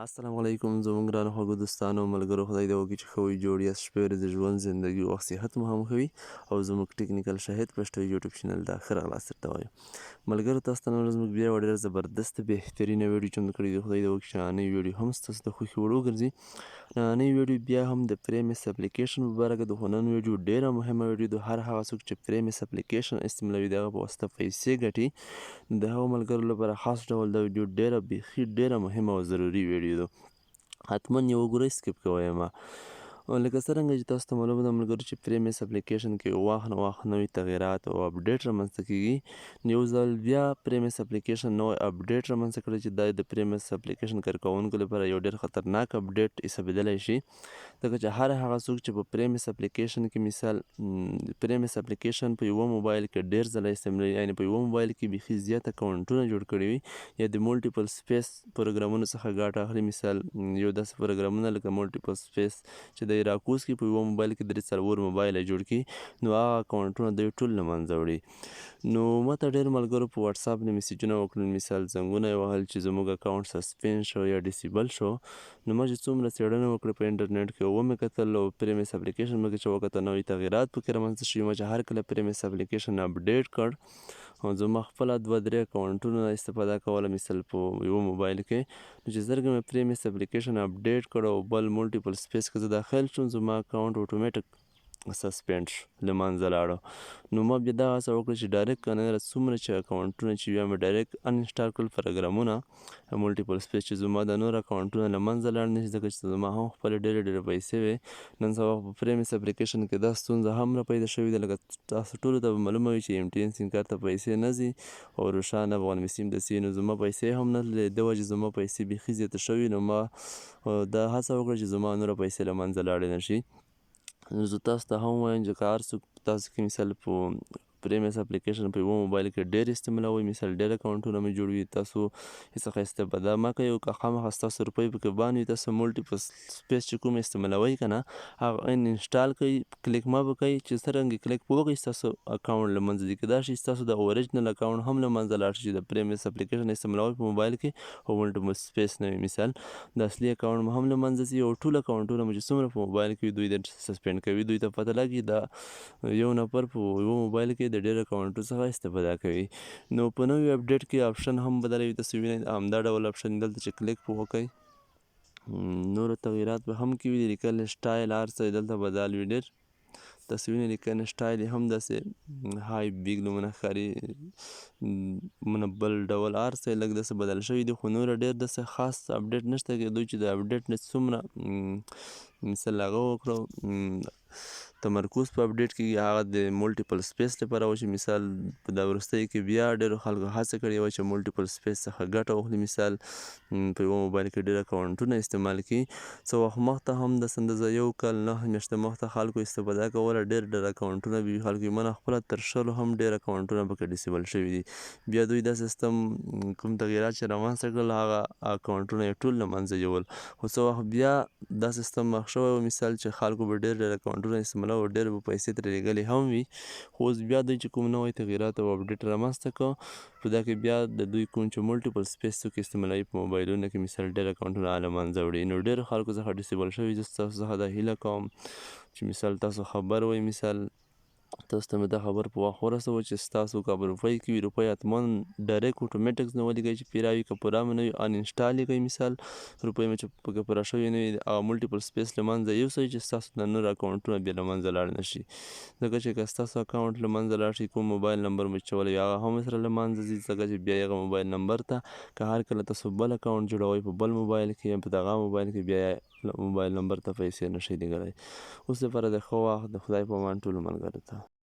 السلام علیکم زموږ ګرانو خوږو دوستانو ملګرو خدای دې وکړي چې ښه وي جوړ یاست شپې ورځې ژوند زندګي وخت صحت مو هم ښه وي او زموږ ټکنیکل شاهد پښتو یوټیوب چینل ته ښه راغلاست درته وایم ملګرو تاسو ته نن ورځ موږ بیا یوه ډېره زبردسته بهترینه ویډیو چمتو کړې ده خدای دې وکړي چې نننۍ ویډیو هم ستاسو د خوښې وړ وګرځي نننۍ ویډیو بیا هم د پریمس اپلیکیشن په باره کې ده خو نن ویډیو ډېره مهمه ویډیو ده هر هغه څوک چې پریمس اپلیکیشن استعمالوي د هغه په واسطه پیسې ګټي د هغو ملګرو لپاره خاص ډول دا ویډیو ډېره بیخي ډېره مهمه او ضروري ویډیو ده حتما یې وګورئ سکیپ کوئ یې مه لکه څرنګه چې تاسو ته معلومه ده ملګرو چې پریمس اپلیکیشن کې وخت نه وخت نوي تغیرات او اپډیټ رامنځته کیږي یو ځل بیا پریمس اپلیکیشن نوی اپډیټ رامنځته کړی چې دا د پریمس اپلیکیشن کارکوونکو لپاره یو ډېر خطرناک اپډیټ حسابېدلی شي ځکه چې هر هغه څوک چې په پریمس اپلیکیشن کې مثال پریمس اپلیکیشن په یوه موبایل کې ډېر ځله استعمالوي یعنې په یوه موبایل کې بیخي زیات اکاونټونه جوړ کړي وي یا د مولټیپل سپیس پروګرامونو څخه ګټه اخلي مثال یو داسې پروګرامونه لکه مولټیپل سپیس چې دی راکوز کړي په یوه موبایل کې درې څلور موبایله جوړ کړي نو هغه اکاونټونه دوی ټول له منځه وړي نو ماته ډېر ملګرو په واتساپ نه میسیجونه وکړل مثال زنګونه یې وهل چې زموږ اکاونټ سسپینډ شو یا ډیسیبل شو نو ما چې څومره څېړنه وکړه په انټرنیټ کې ومې کتل او پریمس اپلیکیشن مې چې وکتل نوي تغیرات پکې رامنځته شوي ما چې هر کله پریمس اپلیکیشن اپډیټ کړ او زما خپله دوه درې اکاونټونو نه استفاده کوله مثال په یوه موبایل کې نو چې زرګه مې پریمس اپلیکیشن اپډیټ کړ او بل مولټیپل سپیس کې زه داخل شوم زما اکاونټ اتومیټک سسپینډ شو له منځه لاړو نو ما بیا دا هڅه وکړه چې ډایرکټ که نه څومره چې اکاونټونه چې بیا مې ډایرکټ انسټال کړل پروګرامونه مولټیپل سپیس چې زما د نور اکاونټونه له منځه لاړ نه شي ځکه چې زما هم خپلې ډېرې پیسې وې نن سبا په پریمس اپلیکیشن کې دا ستونزه هم را پیدا شوې ده لکه تاسو ټولو ته به معلومه وي چې MTN سیم کارت ته پیسې نه ځي او روښان افغان مسیم ته ځي نو زما پیسې هم نه تللې د دې وجې زما پیسې بیخي زیاته شوي نو ما دا هڅه وکړه چې زما نوره پیسې له منځه لاړې نه شي نو زه تاسو ته هم وایم چې که هر څوک تاسو کې مثال په پریمس اپلیکیشن په یوه موبایل کې ډېر استعمالوئ مثال ډېر اکاونټونه مې جوړوي تاسو هېڅ څخه استفاده مه کوئ او که خامخا ستاسو روپۍ پکې بند وي تاسو مولټیپل سپیس چې کوم استعمالوئ که نه هغه انسټال کړئ کلیک مه به کوئ چې څرنګه کلیک به وکړئ ستاسو اکاونټ له منځه ځي کیدای شي ستاسو د اوریجنل اکاونټ هم له منځه لاړ شي چې د پریمس اپلیکیشن استعمالوئ په موبایل کې او مولټیپل سپیس نه وي مثال د اصلي اکاونټ مو هم له منځه ځي او ټول اکاونټونه مو چې څومره په موبایل کې وي دوی د سسپینډ کوي دوی ته پته لګي دا یو نفر په یوه موبایل کې د ډېرو اکاونټو څخه استفاده کوي نو په نوي اپډیټ کې آپشن هم بدلوي تاسو وینئ همدا ډول آپشن دلته چې کلیک په وکړئ نورو تغییرات به هم کې وي لیکل سټایل هر څه دلته بدل وي ډېر تاسو وینئ لیکنې سټایل یې هم داسې های بیګ نومونه ښکاري من بل ډول هر څه یې لږ داسې بدل شوي دي خو نوره ډېر داسې خاص اپډیټ نشته که دوی چې د اپډیټ نه څومره مثال هغه وکړو تمرکز په اپډیټ کې هغه د مولټیپل سپیس لپاره و چې مثال په دا وروستیو کې بیا ډېرو خلکو هڅه کړې وه چې مولټیپل سپیس څخه ګټه واخلي مثال په یوه موبایل کې ډېر اکاونټونه استعمال کړي څه وخت مخته هم داسې اندازه یو کال 9 میاشتې مخته خلکو استفاده کوله ډېر اکاونټونه به وي خلکو یې منه خپله تر 100 هم ډېر اکاونټونه پکې ډیسیبل شوي دي بیا دوی دا سیستم کوم تغییرات چې رامنځته کړل هغه اکاونټونه یې ټول له منځه یوړل خو څه وخت بیا دا سیستم مخ شوی و مثال چې خلکو به ډېر اکاونټونه استعمالوه او ډېر به پیسې ترې لیږلې هم وي خو اوس بیا دوی چې کوم نوی تغییرات او اپډیټ رامنځته کړه په دا کې بیا د دوی کوم چې مولټیپل سپیس څوک استعمالوي په موبایلونو کې مثال ډېر اکاونټونه له منځه وړي نو ډېرو خلکو څخه ډیسیبل شوي زه ستاسو څخه دا هیله کوم چې مثال تاسو خبر وئ مثال تاسو ته مې دا خبر په وخت ورسوه چې ستاسو که په روپۍ کې وي روپۍ حتما ډایرکټ اتومیټک نه ولیکئ چې پوره وي که پوره مو نه وي ان انسټال یې کړئ مثال روپۍ مو چې پکې پوره شوې نه وي هغه مولټیپل سپیس له منځه یوسئ چې ستاسو د نور اکاونټونه بیا له منځه لاړ نه شي ځکه چې که ستاسو اکاونټ له منځه لاړ شي کوم موبایل نمبر مو چې چولی هغه هم سره له منځه ځي ځکه چې بیا هغه موبایل نمبر ته که هر کله تاسو بل اکاونټ جوړوئ په بل موبایل کې یا په دغه موبایل کې بیا موبایل نمبر ته پیسې نشئ لیږلی اوس لپاره د ښه وخت د خدای په امان ټولو ملګرو ته